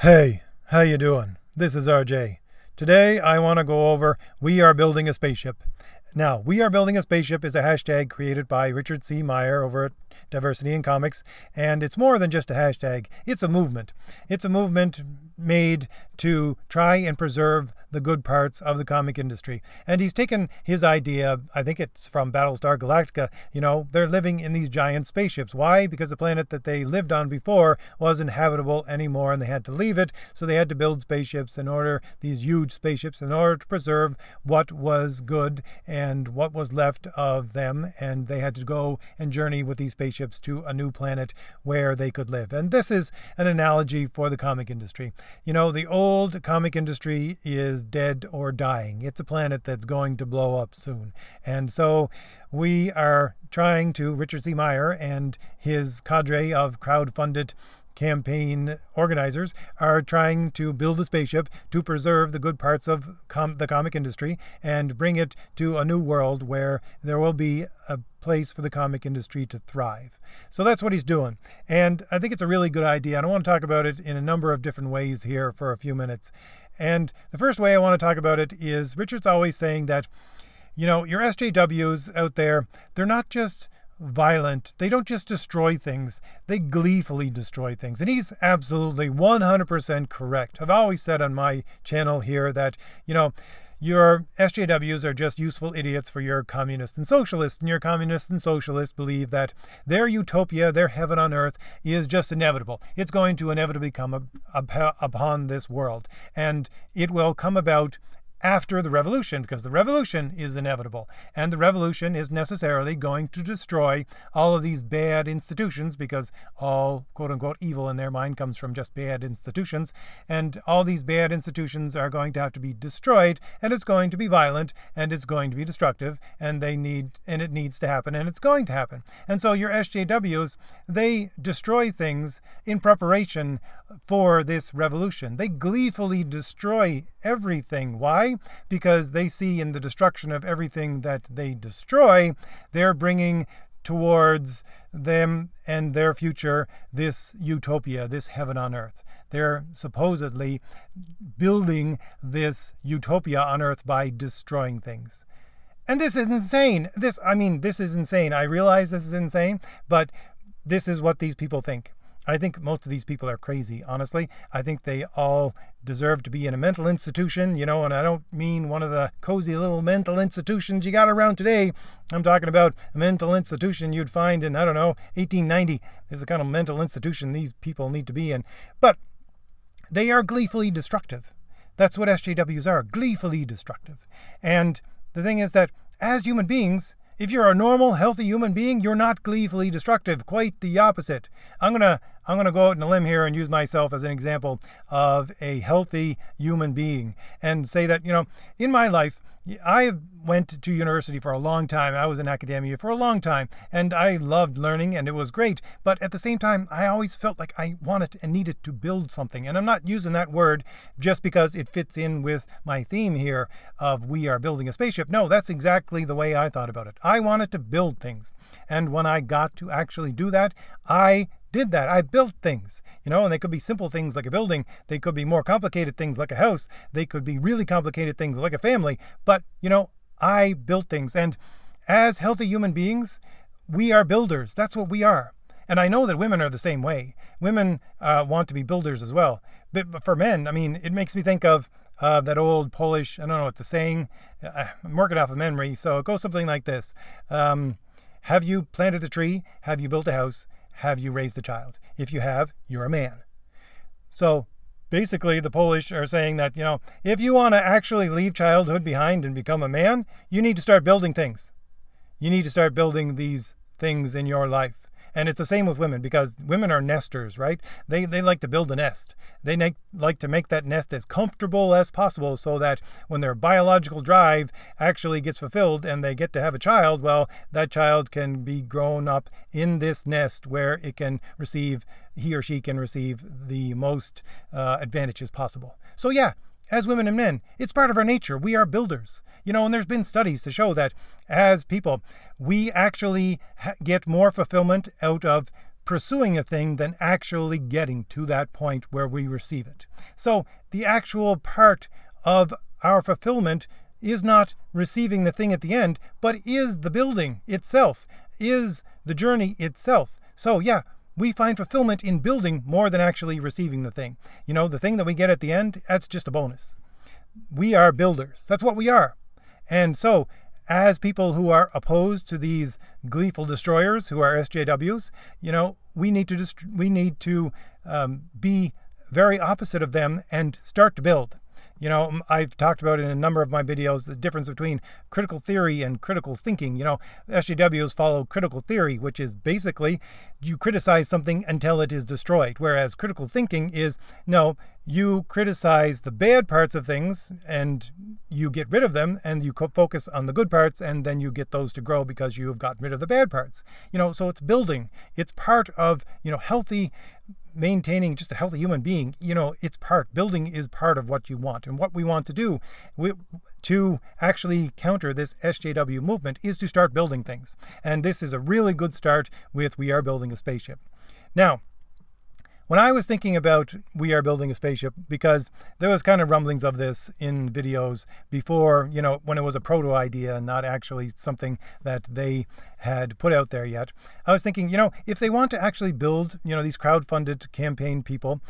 Hey, how you doing? This is RJ. Today I want to go over We Are Building a Spaceship. Now, We Are Building a Spaceship is a hashtag created by Richard C. Meyer over at Diversity in Comics, and it's more than just a hashtag. It's a movement. It's a movement made to try and preserve the good parts of the comic industry. And he's taken his idea, I think it's from Battlestar Galactica, they're living in these giant spaceships. Why? Because the planet that they lived on before wasn't habitable anymore and they had to leave it, so they had to build spaceships these huge spaceships in order to preserve what was good and what was left of them, and they had to go and journey with these spaceships to a new planet where they could live. And this is an analogy for the comic industry. The old comic industry is dead or dying. It's a planet that's going to blow up soon. And so we are trying to, Richard C. Meyer and his cadre of crowdfunded campaign organizers are trying to build a spaceship to preserve the good parts of the comic industry and bring it to a new world where there will be a place for the comic industry to thrive. So that's what he's doing. And I think it's a really good idea. And I want to talk about it in a number of different ways here for a few minutes. And the first way I want to talk about it is Richard's always saying that, your SJWs out there, they're not just violent. They don't just destroy things. They gleefully destroy things. And he's absolutely 100% correct. I've always said on my channel here that, your SJWs are just useful idiots for your communists and socialists. And your communists and socialists believe that their utopia, their heaven on earth, is just inevitable. It's going to inevitably come upon this world. And it will come about after the revolution, because the revolution is inevitable, and the revolution is necessarily going to destroy all of these bad institutions, because all quote-unquote evil in their mind comes from just bad institutions, and all these bad institutions are going to have to be destroyed, and it's going to be violent, and it's going to be destructive, and it needs to happen, and it's going to happen. And so your SJWs, they destroy things in preparation for this revolution. They gleefully destroy everything. Why? Because they see in the destruction of everything that they destroy, they're bringing towards them and their future this utopia, this heaven on earth. They're supposedly building this utopia on earth by destroying things. And this is insane. This is insane. I realize this is insane, but this is what these people think. I think most of these people are crazy, honestly. I think they all deserve to be in a mental institution, and I don't mean one of the cozy little mental institutions you got around today. I'm talking about a mental institution you'd find in, 1890. This is the kind of mental institution these people need to be in. But they are gleefully destructive. That's what SJWs are, gleefully destructive. And the thing is that as human beings, if you're a normal, healthy human being, you're not gleefully destructive. Quite the opposite. I'm gonna go out on a limb here and use myself as an example of a healthy human being and say that, in my life, I went to university for a long time. I was in academia for a long time, and I loved learning, and it was great. But at the same time, I always felt like I wanted and needed to build something. And I'm not using that word just because it fits in with my theme here of We Are Building a Spaceship. No, that's exactly the way I thought about it. I wanted to build things. And when I got to actually do that, I did that. I built things, and they could be simple things like a building. They could be more complicated things like a house. They could be really complicated things like a family. But, I built things. And as healthy human beings, we are builders. That's what we are. And I know that women are the same way. Women want to be builders as well. But for men, it makes me think of that old Polish, I don't know what to saying. I'm working off of memory, so it goes something like this. Have you planted a tree? Have you built a house? Have you raised a child? If you have, you're a man. So basically the Polish are saying that, if you want to actually leave childhood behind and become a man, you need to start building things. You need to start building these things in your life. And it's the same with women, because women are nesters, right? They like to build a nest. They like to make that nest as comfortable as possible so that when their biological drive actually gets fulfilled and they get to have a child, well, that child can be grown up in this nest where he or she can receive the most advantages possible. So yeah, as women and men, it's part of our nature. We are builders. And there's been studies to show that as people, we actually get more fulfillment out of pursuing a thing than actually getting to that point where we receive it. So the actual part of our fulfillment is not receiving the thing at the end, but is the building itself, is the journey itself. So yeah, we find fulfillment in building more than actually receiving the thing. The thing that we get at the end, that's just a bonus. We are builders. That's what we are. And so, as people who are opposed to these gleeful destroyers, who are SJWs, we need to be very opposite of them and start to build. I've talked about in a number of my videos the difference between critical theory and critical thinking. SJWs follow critical theory, which is basically you criticize something until it is destroyed, whereas critical thinking is, no, you criticize the bad parts of things and you get rid of them and you focus on the good parts, and then you get those to grow because you have gotten rid of the bad parts. So it's building. It's part of, healthy, maintaining just a healthy human being. Building is part of what you want. And what we want to do to actually counter this SJW movement is to start building things. And this is a really good start with We Are Building a Spaceship. Now, when I was thinking about We Are Building a Spaceship, because there was kind of rumblings of this in videos before, when it was a proto idea and not actually something that they had put out there yet, I was thinking, if they want to actually build, these crowdfunded campaign people,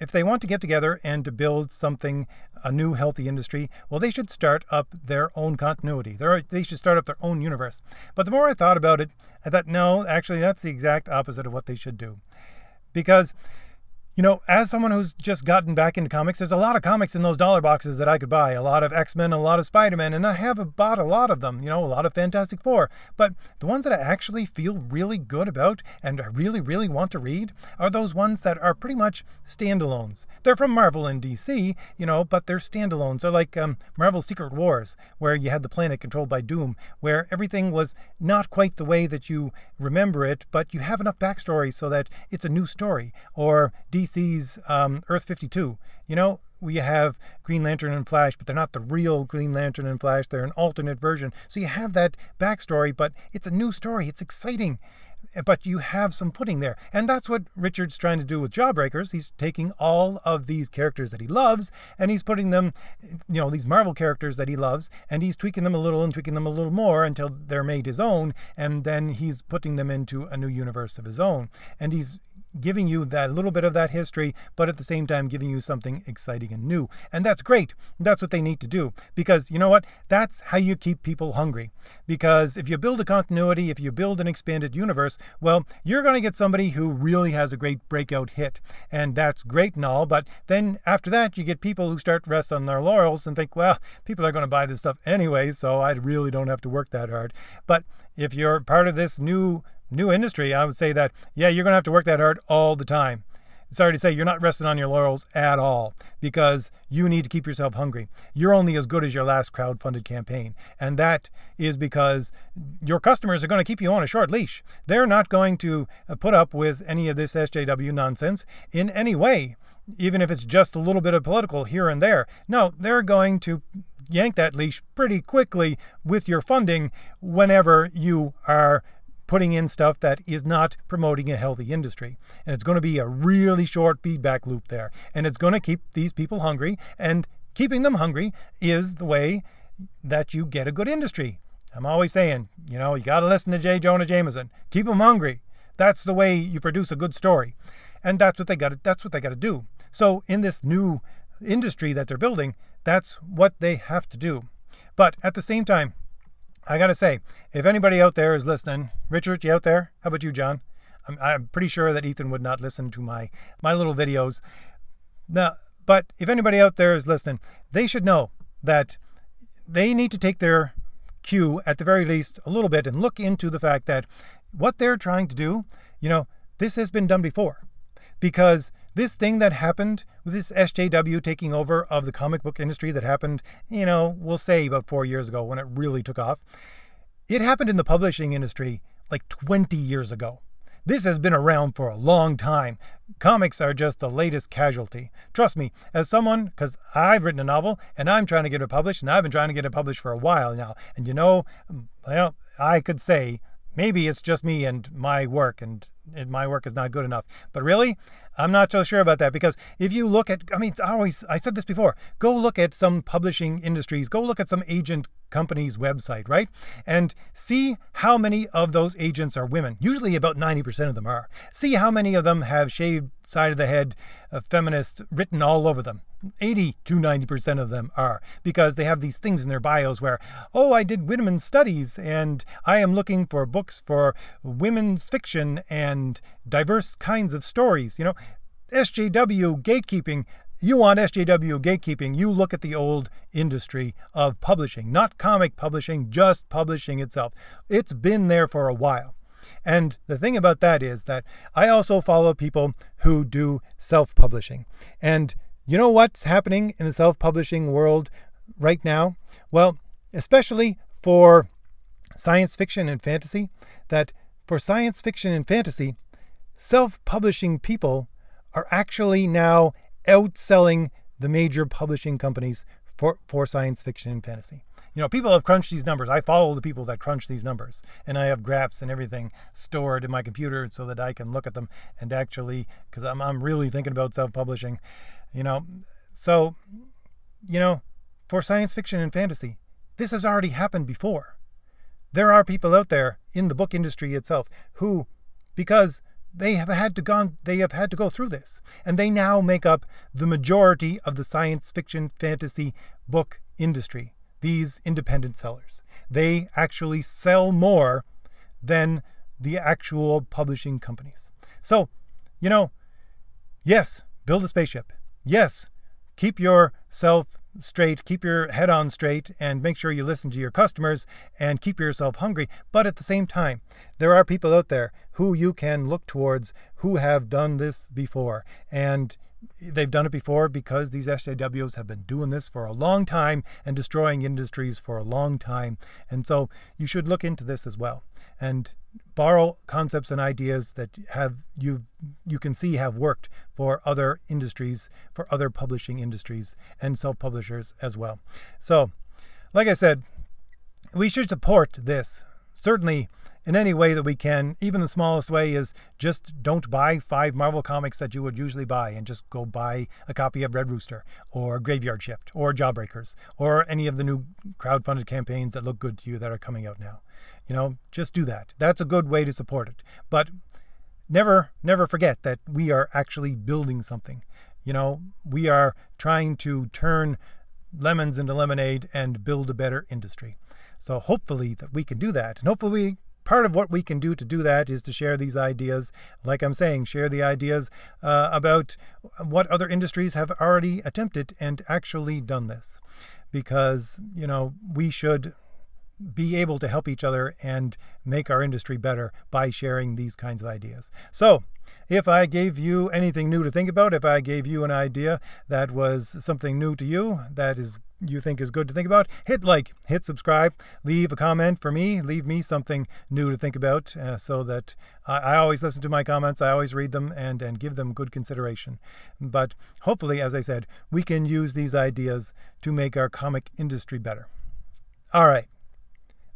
if they want to get together and to build something, a new healthy industry, well, they should start up their own continuity. They should start up their own universe. But the more I thought about it, I thought, no, actually, that's the exact opposite of what they should do. Because, as someone who's just gotten back into comics, there's a lot of comics in those dollar boxes that I could buy. A lot of X-Men, a lot of Spider-Man, and I have bought a lot of them, a lot of Fantastic Four. But the ones that I actually feel really good about and I really, really want to read are those ones that are pretty much standalones. They're from Marvel and DC, but they're standalones. They're like Marvel's Secret Wars, where you had the planet controlled by Doom, where everything was not quite the way that you remember it, but you have enough backstory so that it's a new story. Or DC's Earth 52. We have Green Lantern and Flash, but they're not the real Green Lantern and Flash. They're an alternate version. So you have that backstory, but it's a new story. It's exciting. But you have some footing there. And that's what Richard's trying to do with Jawbreakers. He's taking all of these characters that he loves, and he's putting them, these Marvel characters that he loves, and he's tweaking them a little and tweaking them a little more until they're made his own, and then he's putting them into a new universe of his own. And he's giving you that little bit of that history, but at the same time giving you something exciting and new. And that's great. That's what they need to do. Because you know what? That's how you keep people hungry. Because if you build a continuity, if you build an expanded universe, well, you're going to get somebody who really has a great breakout hit. And that's great and all, but then after that, you get people who start to rest on their laurels and think, well, people are going to buy this stuff anyway, so I really don't have to work that hard. But if you're part of this new industry, I would say that, yeah, you're going to have to work that hard all the time. Sorry to say, you're not resting on your laurels at all, because you need to keep yourself hungry. You're only as good as your last crowdfunded campaign. And that is because your customers are going to keep you on a short leash. They're not going to put up with any of this SJW nonsense in any way, even if it's just a little bit of political here and there. No, they're going to yank that leash pretty quickly with your funding whenever you are putting in stuff that is not promoting a healthy industry. And it's going to be a really short feedback loop there. And it's going to keep these people hungry. And keeping them hungry is the way that you get a good industry. I'm always saying, you got to listen to J. Jonah Jameson. Keep them hungry. That's the way you produce a good story. And that's what they got to do. So in this new industry that they're building, that's what they have to do. But at the same time, I got to say, if anybody out there is listening, Richard, you out there? How about you, John? I'm pretty sure that Ethan would not listen to my little videos. Now, but if anybody out there is listening, they should know that they need to take their cue, at the very least, a little bit and look into the fact that what they're trying to do, this has been done before. Because this thing that happened with this SJW taking over of the comic book industry that happened, we'll say about 4 years ago when it really took off, it happened in the publishing industry like 20 years ago. This has been around for a long time. Comics are just the latest casualty. Trust me, as someone, because I've written a novel and I'm trying to get it published, and I've been trying to get it published for a while now. And I could say, maybe it's just me and my work and my work is not good enough. But really, I'm not so sure about that, because if you look at, I said this before, go look at some publishing industries, go look at some agent company's website, right? And see how many of those agents are women. Usually about 90% of them are. See how many of them have shaved side of the head, feminist written all over them. 80 to 90% of them are, because they have these things in their bios where, oh, I did women's studies and I am looking for books for women's fiction and diverse kinds of stories. SJW gatekeeping. You want SJW gatekeeping, you look at the old industry of publishing, not comic publishing, just publishing itself. It's been there for a while. And the thing about that is that I also follow people who do self-publishing. And you know what's happening in the self-publishing world right now? Well, especially for science fiction and fantasy, that for science fiction and fantasy, self-publishing people are actually now outselling the major publishing companies for science fiction and fantasy. People have crunched these numbers. I follow the people that crunch these numbers, and I have graphs and everything stored in my computer so that I can look at them and actually, because I'm really thinking about self-publishing, So, for science fiction and fantasy, this has already happened before. There are people out there in the book industry itself who, because they have had to go through this, and they now make up the majority of the science fiction fantasy book industry. These independent sellers, they actually sell more than the actual publishing companies. So, yes, build a spaceship. Yes, keep yourself straight, keep your head on straight, and make sure you listen to your customers and keep yourself hungry. But at the same time, there are people out there who you can look towards who have done this before. And they've done it before because these SJWs have been doing this for a long time and destroying industries for a long time. And so you should look into this as well and borrow concepts and ideas that you can see have worked for other industries, for other publishing industries and self-publishers as well. So, like I said, we should support this, certainly in any way that we can. Even the smallest way is just don't buy 5 Marvel comics that you would usually buy, and just go buy a copy of Red Rooster or Graveyard Shift or Jawbreakers or any of the new crowdfunded campaigns that look good to you that are coming out now. Just do that. That's a good way to support it. But never forget that we are actually building something. We are trying to turn lemons into lemonade and build a better industry. So hopefully that we can do that. And hopefully part of what we can do to do that is to share these ideas. Like I'm saying, share the ideas about what other industries have already attempted and actually done this. Because, we should be able to help each other and make our industry better by sharing these kinds of ideas. So, if I gave you anything new to think about, if I gave you an idea that was something new to you, that is you think is good to think about, hit like, hit subscribe, leave a comment for me, leave me something new to think about, so that I always listen to my comments, I always read them and give them good consideration. But hopefully, as I said, we can use these ideas to make our comic industry better. All right.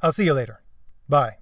I'll see you later. Bye.